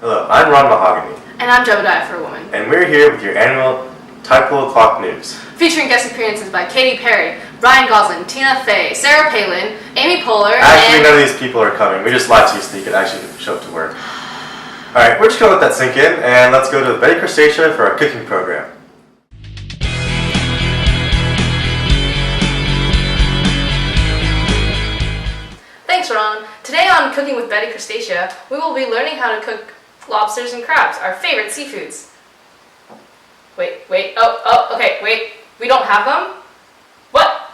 Hello, I'm Ron Mahogany, And I'm Jebediah for a Woman. and we're here with your annual Tide Pool O'Clock News. Featuring guest appearances by Katy Perry, Ryan Gosling, Tina Fey, Sarah Palin, Amy Poehler, Actually, none of these people are coming. We just lied to you so you could actually show up to work. Alright, we're just going to let that sink in, and let's go to Betty Crustacea for our cooking program. Thanks, Ron. Today on Cooking with Betty Crustacea, we will be learning how to cook lobsters and crabs, our favorite seafoods. Wait, okay, we don't have them? What?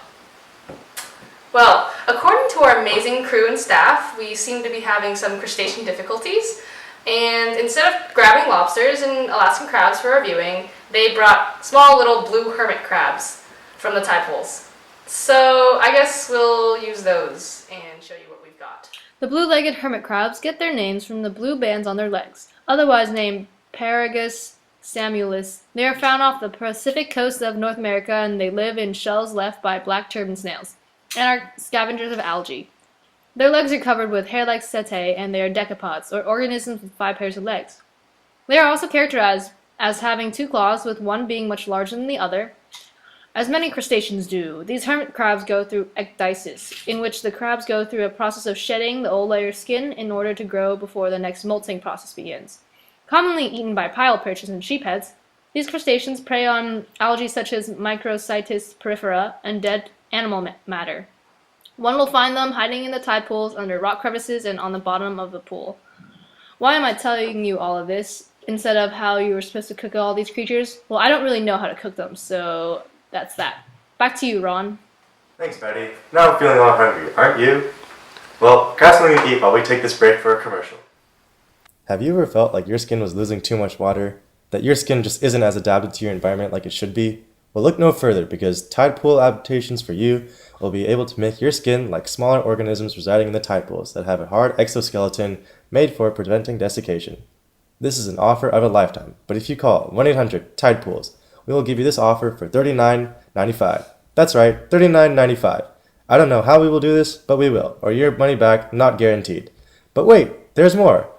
Well, according to our amazing crew and staff, we seem to be having some crustacean difficulties, and instead of grabbing lobsters and Alaskan crabs for our viewing, they brought small little blue hermit crabs from the tide pools. So I guess we'll use those and show you what we've got. The blue-legged hermit crabs get their names from the blue bands on their legs, otherwise named Paragus samulis. They are found off the Pacific coast of North America, and they live in shells left by black turban snails, and are scavengers of algae. Their legs are covered with hair-like setae, and they are decapods, or organisms with 5 pairs of legs. They are also characterized as having 2 claws, with one being much larger than the other, as many crustaceans do. These hermit crabs go through ecdysis, in which the crabs go through a process of shedding the old layer of skin in order to grow before the next molting process begins. Commonly eaten by pile perches and sheepheads, these crustaceans prey on algae such as Microcytis perifera and dead animal matter. One will find them hiding in the tide pools, under rock crevices, and on the bottom of the pool. Why am I telling you all of this instead of how you were supposed to cook all these creatures? Well, I don't really know how to cook them, so that's that. Back to you, Ron. Thanks, Betty. Now I'm feeling a lot hungry, aren't you? Well, grab something to eat while we take this break for a commercial. Have you ever felt like your skin was losing too much water? That your skin just isn't as adapted to your environment like it should be? Well, look no further, because Tide Pool adaptations for you will be able to make your skin like smaller organisms residing in the tide pools that have a hard exoskeleton made for preventing desiccation. This is an offer of a lifetime, but if you call 1-800-TIDE-POOLS, we will give you this offer for $39.95. That's right, $39.95. I don't know how we will do this, but we will, or your money back not guaranteed. But wait, there's more.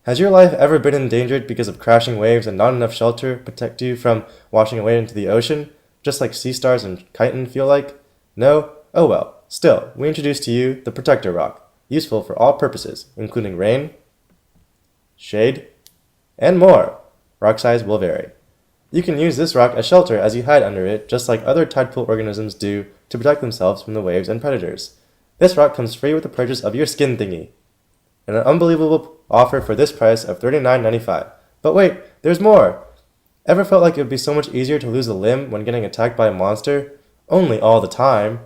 Has your life ever been endangered because of crashing waves and not enough shelter to protect you from washing away into the ocean, just like sea stars and chitin feel like? No? Oh well. Still, we introduce to you the Protector Rock, useful for all purposes, including rain, shade, and more. Rock size will vary. You can use this rock as shelter as you hide under it, just like other tide pool organisms do to protect themselves from the waves and predators. This rock comes free with the purchase of your skin thingy. An unbelievable offer for this price of $39.95. But wait, there's more! Ever felt like it would be so much easier to lose a limb when getting attacked by a monster? Only all the time.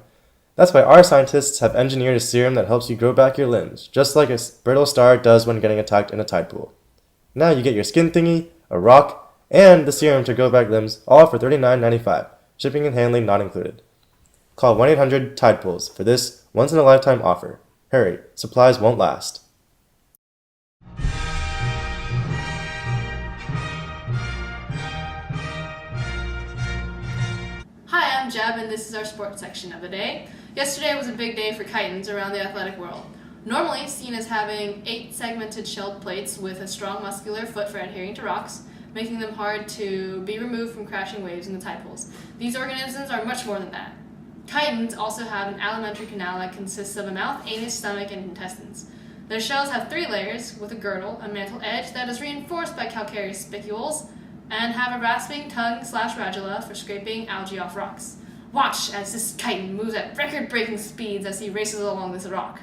That's why our scientists have engineered a serum that helps you grow back your limbs, just like a brittle star does when getting attacked in a tide pool. Now you get your skin thingy, a rock, and the serum to grow back limbs, all for $39.95, shipping and handling not included. Call 1-800-TIDE-POOLS for this once-in-a-lifetime offer. Hurry, supplies won't last. Hi, I'm Jeb, and this is our sports section of the day. Yesterday was a big day for chitons around the athletic world. Normally seen as having 8 segmented shelled plates with a strong muscular foot for adhering to rocks, making them hard to be removed from crashing waves in the tide pools. These organisms are much more than that. Chitons also have an alimentary canal that consists of a mouth, anus, stomach, and intestines. Their shells have 3 layers, with a girdle, a mantle edge that is reinforced by calcareous spicules, and have a rasping tongue/radula for scraping algae off rocks. Watch as this chiton moves at record-breaking speeds as he races along this rock.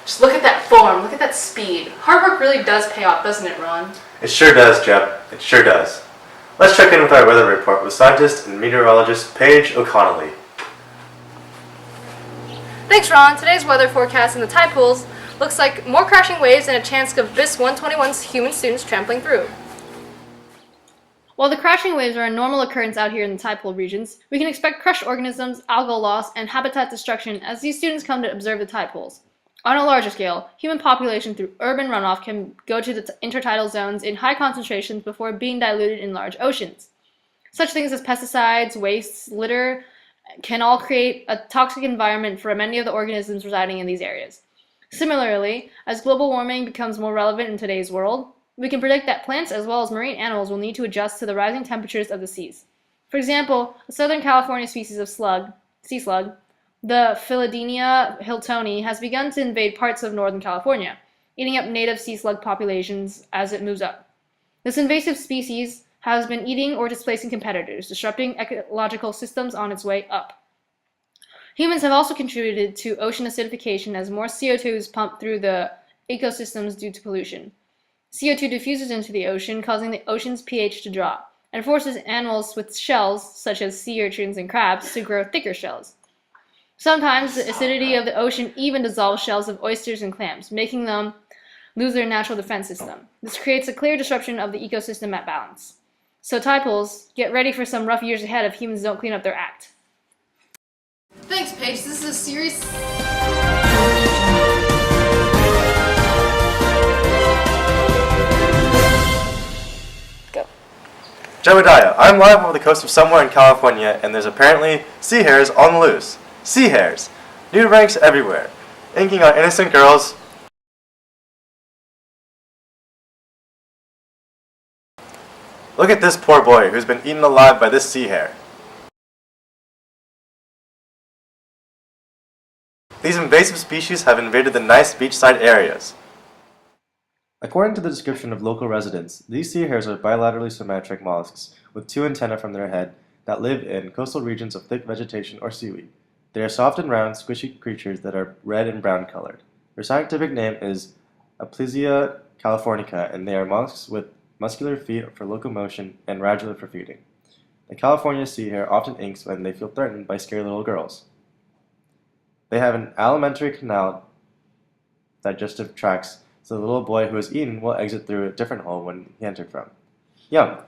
Just look at that form, look at that speed. Hard work really does pay off, doesn't it, Ron? It sure does, Jeb. It sure does. Let's check in with our weather report with scientist and meteorologist Paige O'Connelly. Thanks, Ron. Today's weather forecast in the tide pools Looks like more crashing waves and a chance of BIS 121's human students trampling through. While the crashing waves are a normal occurrence out here in the tide pool regions, we can expect crushed organisms, algal loss, and habitat destruction as these students come to observe the tide pools. On a larger scale, human population through urban runoff can go to the intertidal zones in high concentrations before being diluted in large oceans. Such things as pesticides, wastes, litter can all create a toxic environment for many of the organisms residing in these areas. Similarly, as global warming becomes more relevant in today's world, we can predict that plants as well as marine animals will need to adjust to the rising temperatures of the seas. For example, a Southern California species of sea slug, the Philodenia hiltoni, has begun to invade parts of Northern California, eating up native sea slug populations as it moves up. This invasive species has been eating or displacing competitors, disrupting ecological systems on its way up. Humans have also contributed to ocean acidification as more CO2 is pumped through the ecosystems due to pollution. CO2 diffuses into the ocean, causing the ocean's pH to drop, and forces animals with shells, such as sea urchins and crabs, to grow thicker shells. Sometimes the acidity of the ocean even dissolves shells of oysters and clams, making them lose their natural defense system. This creates a clear disruption of the ecosystem at balance. So tide pools, get ready for some rough years ahead if humans don't clean up their act. Thanks, Paige. This is a series. Go. Jebediah, I'm live over the coast of somewhere in California, and there's apparently sea hares on the loose. Sea hares. New ranks everywhere, inking on innocent girls. Look at this poor boy who's been eaten alive by this sea hare. These invasive species have invaded the nice beachside areas. According to the description of local residents, these sea hares are bilaterally symmetric mollusks with two antennae from their head that live in coastal regions of thick vegetation or seaweed. They are soft and round, squishy creatures that are red and brown colored. Their scientific name is Aplysia californica, and they are mollusks with muscular feet for locomotion and radula for feeding. The California sea hare often inks when they feel threatened by scary little girls. They have an alimentary canal digestive tracts, so the little boy who is eaten will exit through a different hole when he entered from. Yum!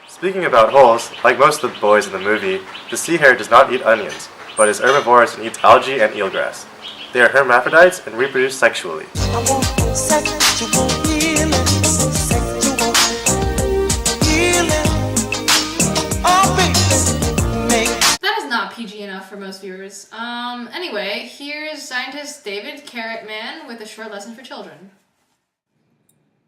Speaking about holes, like most of the boys in the movie, the sea hare does not eat onions, but is herbivorous and eats algae and eelgrass. They are hermaphrodites and reproduce sexually. That is not PG enough for most viewers. Anyway, here's scientist David Carrotman with a short lesson for children.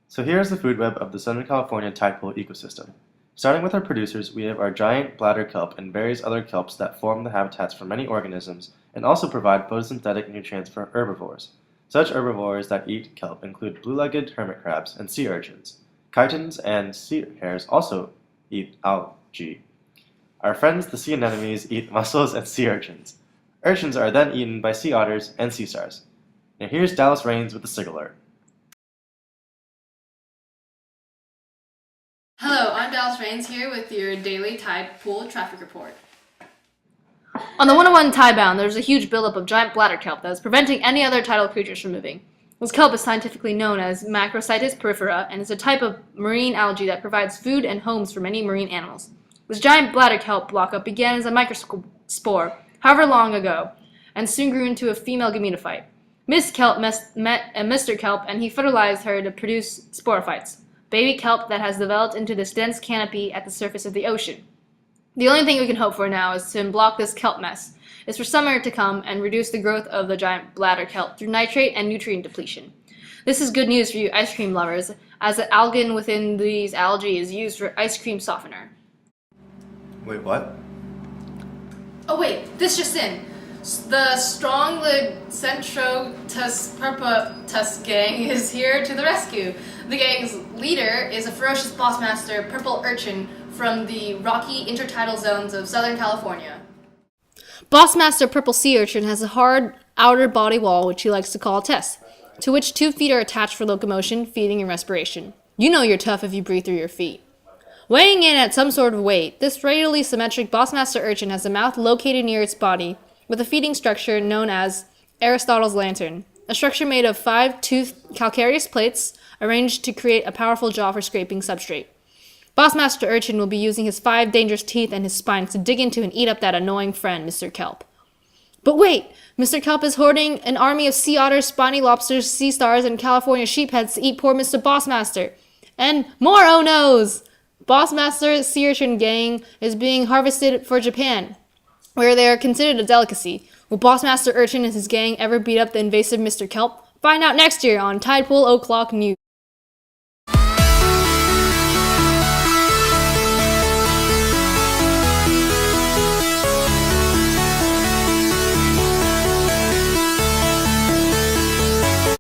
So here is the food web of the Southern California tide pool ecosystem. Starting with our producers, we have our giant bladder kelp and various other kelps that form the habitats for many organisms and also provide photosynthetic nutrients for herbivores. Such herbivores that eat kelp include blue-legged hermit crabs and sea urchins. Chitons and sea hares also eat algae. Our friends the sea anemones eat mussels and sea urchins. Urchins are then eaten by sea otters and sea stars. Now here's Dallas Rains with the SIG alert. Hello, I'm Dallas Rains here with your daily tide pool traffic report. On the 101 tide bound, there's a huge buildup of giant bladder kelp that is preventing any other tidal creatures from moving. This kelp is scientifically known as Macrocytis porifera and is a type of marine algae that provides food and homes for many marine animals. This giant bladder kelp blockup began as a microspore, however long ago, and soon grew into a female gametophyte. Miss Kelp met a Mr. Kelp, and he fertilized her to produce sporophytes, baby kelp that has developed into this dense canopy at the surface of the ocean. The only thing we can hope for now is to unblock this kelp mess, is for summer to come and reduce the growth of the giant bladder kelp through nitrate and nutrient depletion. This is good news for you ice cream lovers, as the algin within these algae is used for ice cream softener. Wait, what? Oh wait, this just in. The strong-legged Centrotus purputus gang is here to the rescue. The gang's leader is a ferocious bossmaster purple urchin from the rocky intertidal zones of Southern California. Bossmaster Purple Sea Urchin has a hard outer body wall which he likes to call a test, to which 2 feet are attached for locomotion, feeding, and respiration. You know you're tough if you breathe through your feet. Weighing in at some sort of weight, this radially symmetric Bossmaster Urchin has a mouth located near its body with a feeding structure known as Aristotle's lantern. a structure made of 5-toothed calcareous plates arranged to create a powerful jaw for scraping substrate. Bossmaster Urchin will be using his 5 dangerous teeth and his spines to dig into and eat up that annoying friend, Mr. Kelp. But wait! Mr. Kelp is hoarding an army of sea otters, spiny lobsters, sea stars, and California sheepheads to eat poor Mr. Bossmaster. And more oh-no's! Bossmaster Sea Urchin gang is being harvested for Japan, where they are considered a delicacy. Will Bossmaster Urchin and his gang ever beat up the invasive Mr. Kelp? Find out next year on Tidepool O'Clock News.